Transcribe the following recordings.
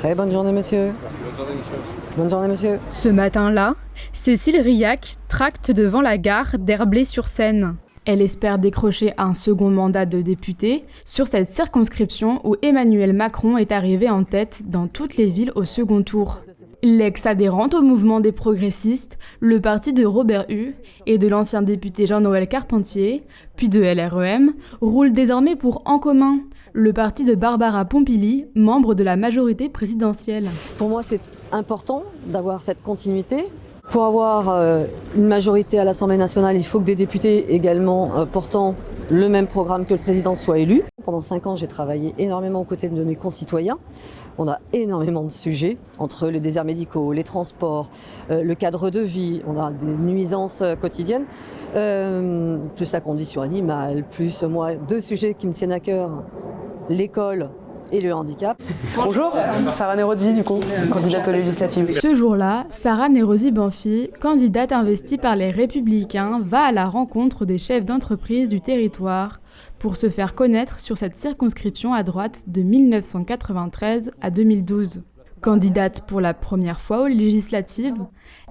Très bonne journée, monsieur. Merci, bonne journée, monsieur. Bonne journée, monsieur. Ce matin-là, Cécile Riac tracte devant la gare d'Herblay-sur-Seine. Elle espère décrocher un second mandat de députée sur cette circonscription où Emmanuel Macron est arrivé en tête dans toutes les villes au second tour. L'ex-adhérente au mouvement des progressistes, le parti de Robert Hue et de l'ancien député Jean-Noël Carpentier, puis de LREM, roule désormais pour En Commun, le parti de Barbara Pompili, membre de la majorité présidentielle. Pour moi, c'est important d'avoir cette continuité. Pour avoir une majorité à l'Assemblée nationale, il faut que des députés également portant le même programme que le président soient élus. Pendant 5 ans, j'ai travaillé énormément aux côtés de mes concitoyens. On a énormément de sujets, entre les déserts médicaux, les transports, le cadre de vie, on a des nuisances quotidiennes, plus la condition animale, plus moi, 2 sujets qui me tiennent à cœur, l'école et le handicap. Bonjour, Sarah Nerozzi du coup, candidate aux législatives. Ce jour-là, Sarah Nerozzi-Banfi, candidate investie par les Républicains, va à la rencontre des chefs d'entreprise du territoire pour se faire connaître sur cette circonscription à droite de 1993 à 2012. Candidate pour la première fois aux législatives,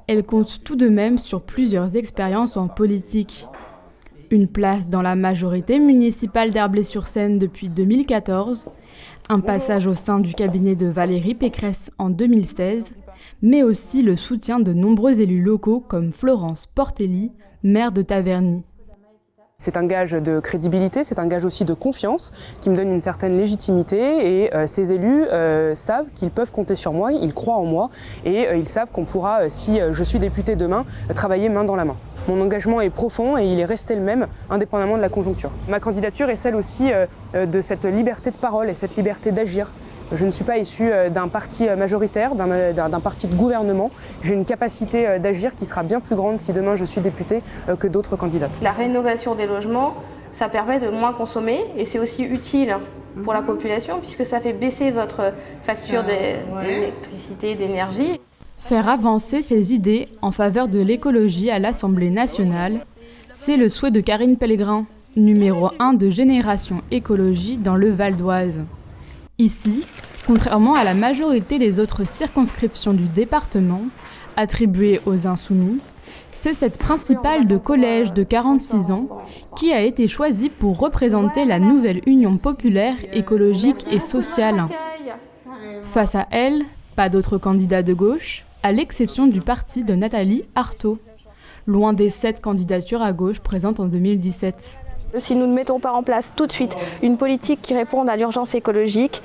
elle compte tout de même sur plusieurs expériences en politique. Une place dans la majorité municipale d'Herblay-sur-Seine depuis 2014, un passage au sein du cabinet de Valérie Pécresse en 2016, mais aussi le soutien de nombreux élus locaux comme Florence Portelli, maire de Taverny. C'est un gage de crédibilité, c'est un gage aussi de confiance qui me donne une certaine légitimité et ces élus savent qu'ils peuvent compter sur moi, ils croient en moi et ils savent qu'on pourra, si je suis député demain, travailler main dans la main. Mon engagement est profond et il est resté le même, indépendamment de la conjoncture. Ma candidature est celle aussi de cette liberté de parole et cette liberté d'agir. Je ne suis pas issue d'un parti majoritaire, d'un parti de gouvernement. J'ai une capacité d'agir qui sera bien plus grande si demain je suis députée que d'autres candidates. La rénovation des logements, ça permet de moins consommer et c'est aussi utile pour la population puisque ça fait baisser votre facture d'électricité, d'énergie. Faire avancer ses idées en faveur de l'écologie à l'Assemblée nationale, c'est le souhait de Karine Pellegrin, numéro 1 de Génération Écologie dans le Val d'Oise. Ici, contrairement à la majorité des autres circonscriptions du département, attribuées aux Insoumis, c'est cette principale de collège de 46 ans qui a été choisie pour représenter la nouvelle Union populaire écologique et sociale. Face à elle, pas d'autres candidats de gauche, à l'exception du parti de Nathalie Arthaud, loin des 7 candidatures à gauche présentes en 2017. Si nous ne mettons pas en place tout de suite une politique qui réponde à l'urgence écologique,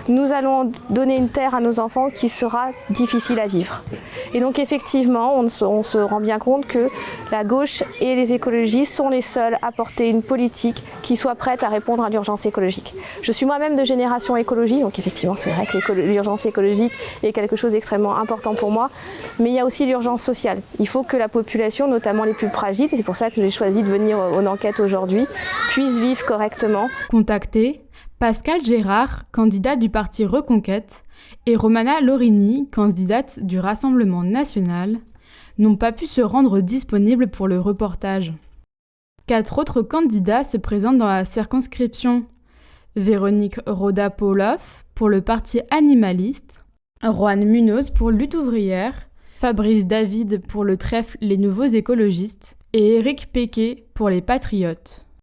nous allons donner une terre à nos enfants qui sera difficile à vivre. Et donc effectivement, on se rend bien compte que la gauche et les écologistes sont les seuls à porter une politique qui soit prête à répondre à l'urgence écologique. Je suis moi-même de Génération Écologie, donc effectivement c'est vrai que l'urgence écologique est quelque chose d'extrêmement important pour moi, mais il y a aussi l'urgence sociale. Il faut que la population, notamment les plus fragiles, et c'est pour ça que j'ai choisi de venir en enquête aujourd'hui, puissent vivre correctement. Contacté, Pascal Gérard, candidat du parti Reconquête, et Romana Lorini, candidate du Rassemblement national, n'ont pas pu se rendre disponibles pour le reportage. 4 autres candidats se présentent dans la circonscription. Véronique Roda-Pauloff pour le parti animaliste, Juan Munoz pour Lutte ouvrière, Fabrice David pour le trèfle Les Nouveaux écologistes et Éric Péquet pour les Patriotes.